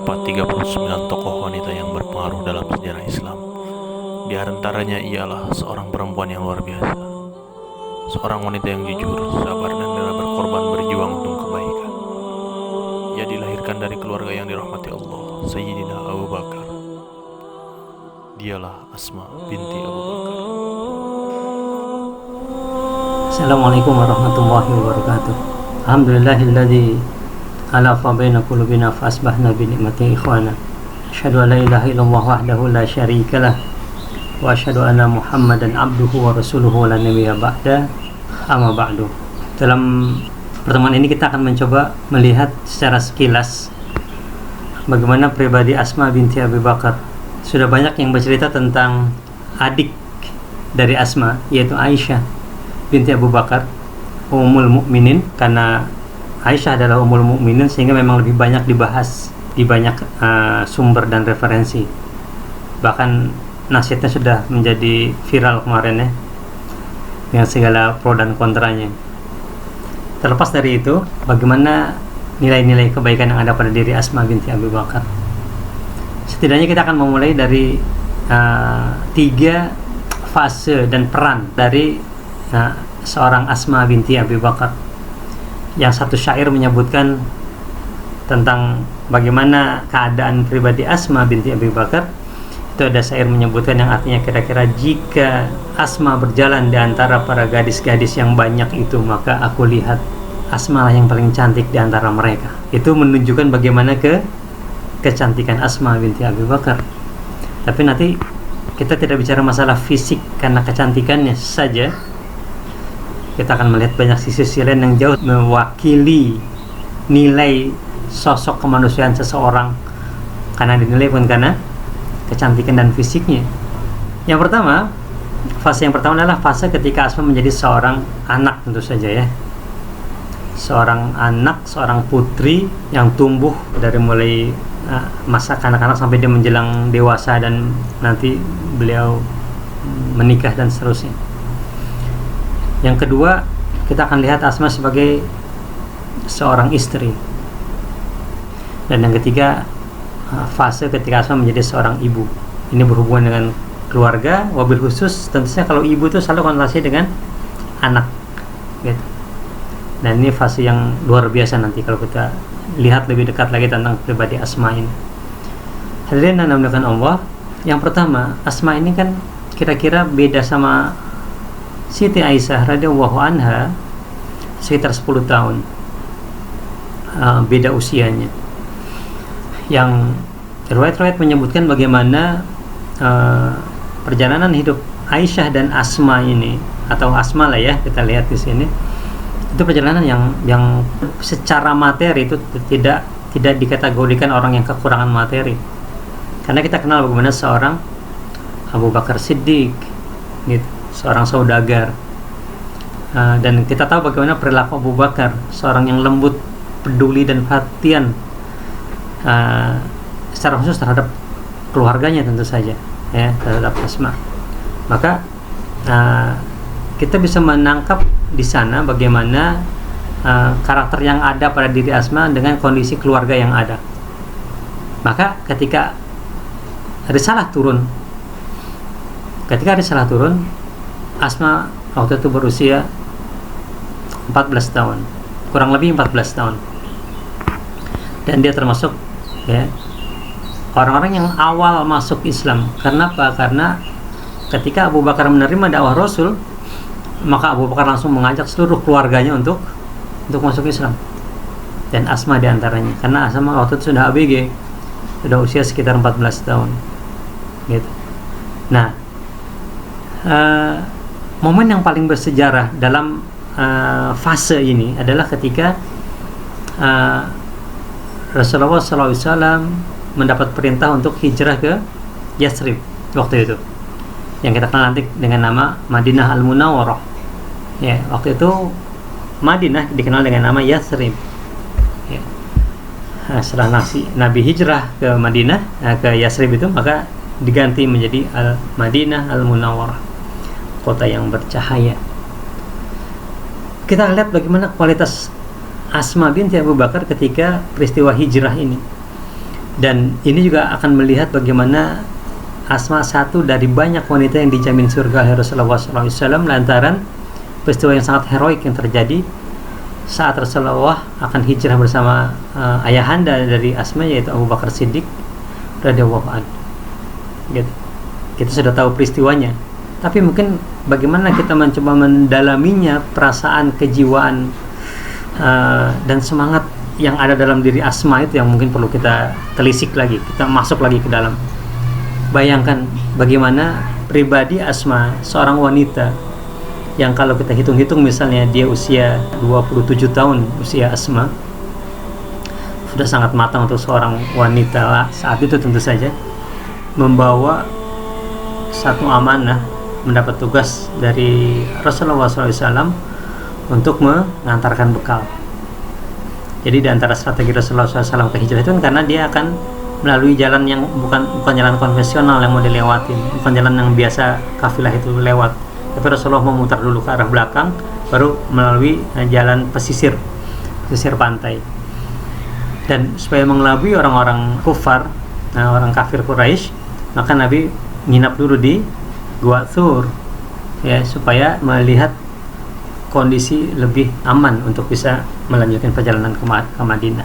terdapat 39 tokoh wanita yang berpengaruh dalam sejarah Islam. Di antaranya ialah seorang perempuan yang luar biasa, seorang wanita yang jujur, sabar, dan rela berkorban berjuang untuk kebaikan. Ia dilahirkan dari keluarga yang dirahmati Allah, Sayyidina Abu Bakar. Dialah Asma binti Abu Bakar. Assalamualaikum warahmatullahi wabarakatuh. Alhamdulillahilladzi alafa baina qulubina fa asbahna bi ni'mati ikhwana. Asyhadu an la ilaha illallah wahdahu la syarikalah wa asyhadu anna Muhammadan abduhu wa rasuluhu la nabiyya ba'da. Amma ba'du. Dalam pertemuan ini kita akan mencoba melihat secara sekilas bagaimana pribadi Asma binti Abi Bakar. Sudah banyak yang bercerita tentang adik dari Asma, yaitu Aisyah binti Abu Bakar, Ummul Mukminin, karena Aisyah adalah Ummul Mukminin sehingga memang lebih banyak dibahas di banyak sumber dan referensi. Bahkan nasihatnya sudah menjadi viral kemarin ya, dengan segala pro dan kontranya. Terlepas dari itu, bagaimana nilai-nilai kebaikan yang ada pada diri Asma binti Abu Bakar? Setidaknya kita akan memulai dari 3 fase dan peran dari seorang Asma binti Abi Bakar. Yang satu syair menyebutkan tentang bagaimana keadaan pribadi Asma binti Abi Bakar. Itu ada syair menyebutkan yang artinya kira-kira, jika Asma berjalan di antara para gadis-gadis yang banyak itu, maka aku lihat Asma lah yang paling cantik di antara mereka. Itu menunjukkan bagaimana kecantikan Asma binti Abi Bakar. Tapi nanti kita tidak bicara masalah fisik karena kecantikannya saja. Kita akan melihat banyak sisi lain yang jauh mewakili nilai sosok kemanusiaan seseorang, karena dinilai bukan karena kecantikan dan fisiknya. Yang pertama, fase yang pertama adalah fase ketika Asma menjadi seorang anak, tentu saja ya. Seorang anak, seorang putri yang tumbuh dari mulai masa kanak-kanak sampai dia menjelang dewasa dan nanti beliau menikah dan seterusnya. Yang kedua, kita akan lihat Asma sebagai seorang istri. Dan yang ketiga, fase ketika Asma menjadi seorang ibu. Ini berhubungan dengan keluarga, wabil khusus tentunya kalau ibu itu selalu konotasi dengan anak gitu. Dan ini fase yang luar biasa nanti kalau kita lihat lebih dekat lagi tentang pribadi Asma ini. Hadirin yang dimuliakan Allah, yang pertama, Asma ini kan kira-kira beda sama Siti Aisyah radhiyallahu anha sekitar 10 tahun beda usianya. Yang riwayat-riwayat menyebutkan bagaimana perjalanan hidup Aisyah dan Asma ini, atau Asma lah ya, kita lihat di sini. Itu perjalanan yang secara materi itu tidak dikategorikan orang yang kekurangan materi. Karena kita kenal bagaimana seorang Abu Bakar Siddiq gitu, seorang saudagar, dan kita tahu bagaimana perilaku Abu Bakar, seorang yang lembut, peduli dan perhatian secara khusus terhadap keluarganya tentu saja ya, terhadap Asma. Maka kita bisa menangkap di sana bagaimana karakter yang ada pada diri Asma dengan kondisi keluarga yang ada. Maka ketika risalah turun, Asma waktu itu berusia 14 tahun, kurang lebih 14 tahun. Dan dia termasuk ya orang-orang yang awal masuk Islam. Kenapa? Karena ketika Abu Bakar menerima dakwah Rasul, maka Abu Bakar langsung mengajak seluruh keluarganya untuk masuk Islam. Dan Asma diantaranya, karena Asma waktu itu sudah ABG, sudah usia sekitar 14 tahun gitu. Nah, momen yang paling bersejarah dalam fase ini adalah ketika Rasulullah SAW mendapat perintah untuk hijrah ke Yathrib waktu itu, yang kita kenal nanti dengan nama Madinah Al-Munawwarah ya. Waktu itu Madinah dikenal dengan nama Yathrib ya. Setelah Nabi hijrah ke Madinah, ke Yathrib itu, maka diganti menjadi Madinah Al-Munawwarah, kota yang bercahaya. Kita lihat bagaimana kualitas Asma binti Abu Bakar ketika peristiwa hijrah ini. Dan ini juga akan melihat bagaimana Asma satu dari banyak wanita yang dijamin surga oleh Rasulullah SAW lantaran peristiwa yang sangat heroik yang terjadi saat Rasulullah akan hijrah bersama ayahanda dari Asma, yaitu Abu Bakar Siddiq radhiyallahu anhu. Gitu. Kita sudah tahu peristiwanya, tapi mungkin bagaimana kita mencoba mendalaminya, perasaan, kejiwaan dan semangat yang ada dalam diri Asma itu yang mungkin perlu kita telisik lagi, kita masuk lagi ke dalam. Bayangkan bagaimana pribadi Asma, seorang wanita yang kalau kita hitung-hitung misalnya dia usia 27 tahun, usia Asma sudah sangat matang untuk seorang wanita lah saat itu tentu saja, membawa satu amanah, mendapat tugas dari Rasulullah SAW untuk mengantarkan bekal. Jadi di antara strategi Rasulullah SAW ke hijrah itu kan karena dia akan melalui jalan yang bukan jalan konvensional yang mau dilewatin, bukan jalan yang biasa kafilah itu lewat, tapi Rasulullah memutar dulu ke arah belakang baru melalui jalan pesisir pantai. Dan supaya mengelabui orang-orang kufar, orang kafir Quraisy, maka Nabi nginap dulu di Gua Thur ya, supaya melihat kondisi lebih aman untuk bisa melanjutkan perjalanan ke Madinah.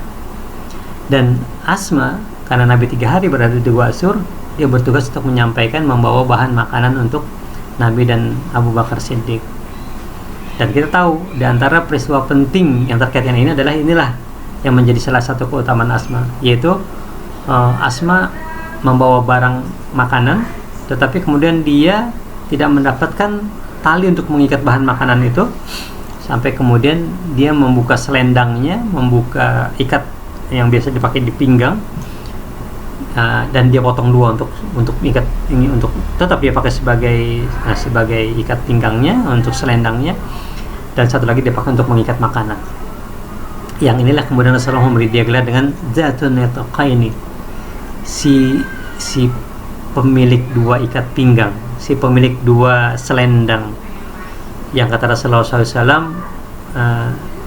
Dan Asma, karena Nabi 3 hari berada di Gua Thur, dia bertugas untuk menyampaikan, membawa bahan makanan untuk Nabi dan Abu Bakar Siddiq. Dan kita tahu di antara peristiwa penting yang terkait dengan ini adalah inilah yang menjadi salah satu keutamaan Asma, yaitu Asma membawa barang makanan, tetapi kemudian dia tidak mendapatkan tali untuk mengikat bahan makanan itu, sampai kemudian dia membuka selendangnya, membuka ikat yang biasa dipakai di pinggang, dan dia potong dua untuk ikat ini, untuk tetap dia pakai sebagai ikat pinggangnya, untuk selendangnya, dan satu lagi dia pakai untuk mengikat makanan. Yang inilah kemudian Rasulullah memberi dia gelar dengan Zatun Nitaqaini, si pemilik dua ikat pinggang, si pemilik dua selendang, yang kata Rasulullah SAW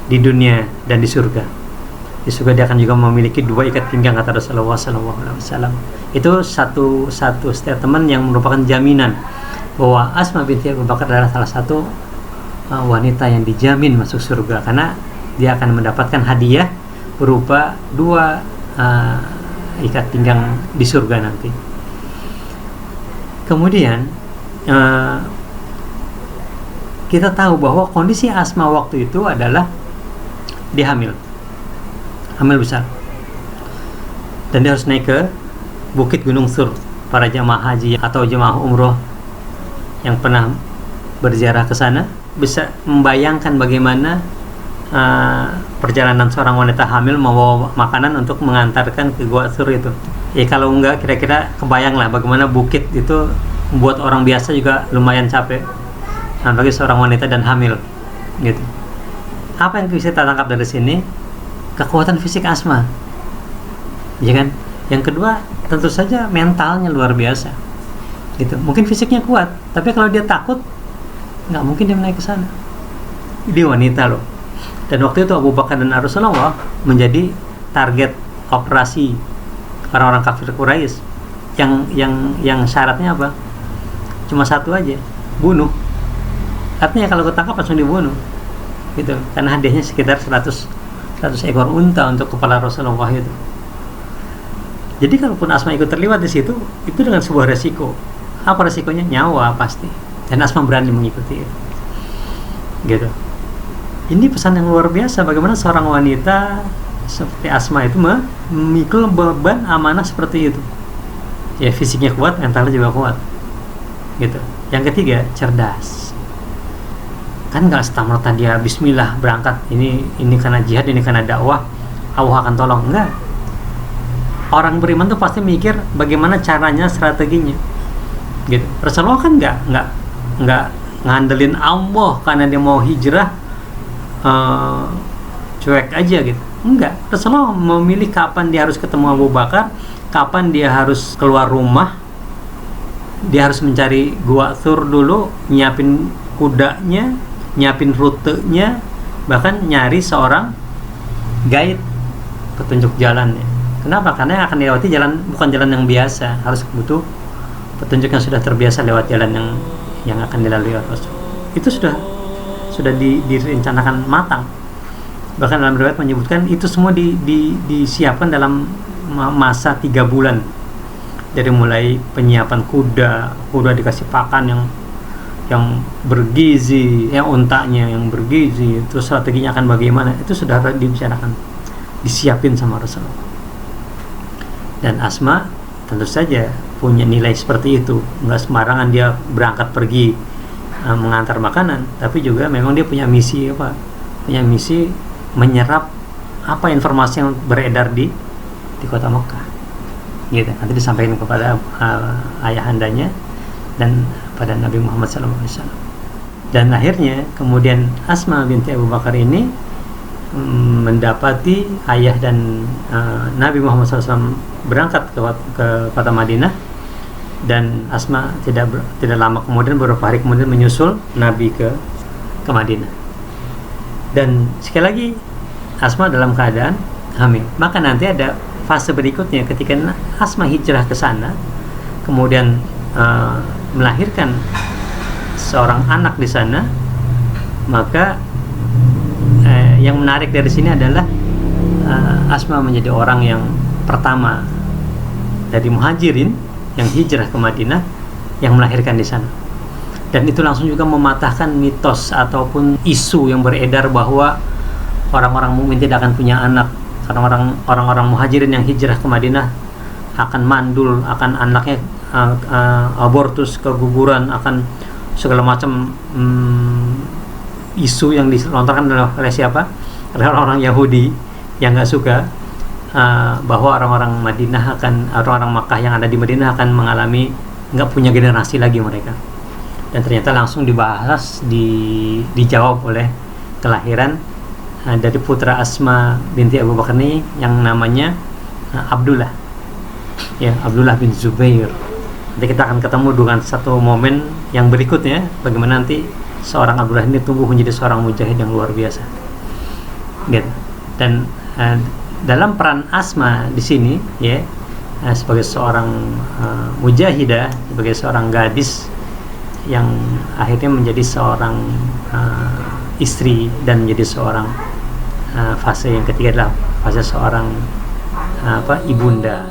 di dunia dan di surga. Di surga dia akan juga memiliki dua ikat pinggang, kata Rasulullah SAW. Itu satu statement yang merupakan jaminan bahwa Asma binti Abu Bakar adalah salah satu wanita yang dijamin masuk surga, karena dia akan mendapatkan hadiah berupa dua ikat pinggang di surga nanti. Kemudian kita tahu bahwa kondisi Asma waktu itu adalah dia hamil besar, dan dia harus naik ke Bukit Gunung Thur. Para jamaah haji atau jamaah umroh yang pernah berziarah ke sana bisa membayangkan bagaimana perjalanan seorang wanita hamil membawa makanan untuk mengantarkan ke Gua Thur itu. Ya kalau enggak, kira-kira kebayang lah bagaimana bukit itu membuat orang biasa juga lumayan capek, bagi seorang wanita dan hamil gitu. Apa yang bisa kita tangkap dari sini? Kekuatan fisik Asma, ya kan? Yang kedua, tentu saja mentalnya luar biasa gitu. Mungkin fisiknya kuat, tapi kalau dia takut, nggak mungkin dia naik ke sana. Dia wanita loh. Dan waktu itu Abu Bakar dan Rasulullah menjadi target operasi orang-orang kafir Quraisy yang syaratnya apa? Cuma satu aja, bunuh. Artinya kalau ketangkap langsung dibunuh gitu, karena hadiahnya sekitar 100 ekor unta untuk kepala Rasulullah itu. Jadi kalaupun Asma ikut terlibat di situ, itu dengan sebuah resiko. Apa resikonya? Nyawa pasti. Dan Asma berani mengikuti itu. Gitu. Ini pesan yang luar biasa, bagaimana seorang wanita seperti Asma itu memikul beban amanah seperti itu. Ya, fisiknya kuat, mentalnya juga kuat. Gitu. Yang ketiga, cerdas. Kan nggak serta-merta dia bismillah berangkat, ini karena jihad, ini karena dakwah, Allah akan tolong. Enggak. Orang beriman tuh pasti mikir bagaimana caranya, strateginya gitu. Rasulullah kan nggak ngandelin Allah karena dia mau hijrah cuek aja gitu. Enggak. Rasulullah memilih kapan dia harus ketemu Abu Bakar, kapan dia harus keluar rumah, dia harus mencari Gua Thur dulu, nyiapin kudanya, nyiapin rutenya, bahkan nyari seorang guide, petunjuk jalannya Kenapa? Karena yang akan dilewati jalan bukan jalan yang biasa, harus butuh petunjuk yang sudah terbiasa lewat jalan yang akan dilalui oleh Rasul. Itu sudah direncanakan matang. Bahkan dalam riwayat menyebutkan itu semua disiapkan dalam masa 3 bulan. Dari mulai penyiapan kuda dikasih pakan yang bergizi, yang untanya yang bergizi, terus strateginya akan bagaimana, itu sudah dibicarakan, disiapin sama Rasulullah. Dan Asma tentu saja punya nilai seperti itu, nggak sembarangan dia berangkat pergi mengantar makanan, tapi juga memang dia punya misi menyerap apa informasi yang beredar di kota Mekah, gitu. Nanti disampaikan kepada ayahandanya dan pada Nabi Muhammad SAW. Dan akhirnya kemudian Asma binti Abu Bakar ini mendapati ayah dan Nabi Muhammad SAW berangkat ke kota Madinah, dan Asma tidak lama kemudian, beberapa hari kemudian menyusul Nabi ke Madinah. Dan sekali lagi Asma dalam keadaan hamil. Maka nanti ada fase berikutnya ketika Asma hijrah ke sana, kemudian melahirkan seorang anak di sana. Maka yang menarik dari sini adalah Asma menjadi orang yang pertama dari muhajirin yang hijrah ke Madinah yang melahirkan di sana. Dan itu langsung juga mematahkan mitos ataupun isu yang beredar bahwa orang-orang mukmin tidak akan punya anak. Karena orang-orang muhajirin yang hijrah ke Madinah akan mandul, akan anaknya abortus, keguguran, akan segala macam isu yang dilontarkan oleh siapa? Oleh orang-orang Yahudi yang nggak suka bahwa orang-orang Makkah yang ada di Madinah akan mengalami nggak punya generasi lagi mereka. Dan ternyata langsung dijawab oleh kelahiran dari putra Asma binti Abu Bakar ini yang namanya Abdullah, ya, Abdullah bin Zubair. Nanti kita akan ketemu dengan satu momen yang berikutnya, bagaimana nanti seorang Abdullah ini tumbuh menjadi seorang mujahid yang luar biasa, gitu. Dan dalam peran Asma di sini, ya, sebagai seorang mujahidah, sebagai seorang gadis yang akhirnya menjadi seorang istri dan menjadi seorang fase yang ketiga adalah fase seorang ibunda.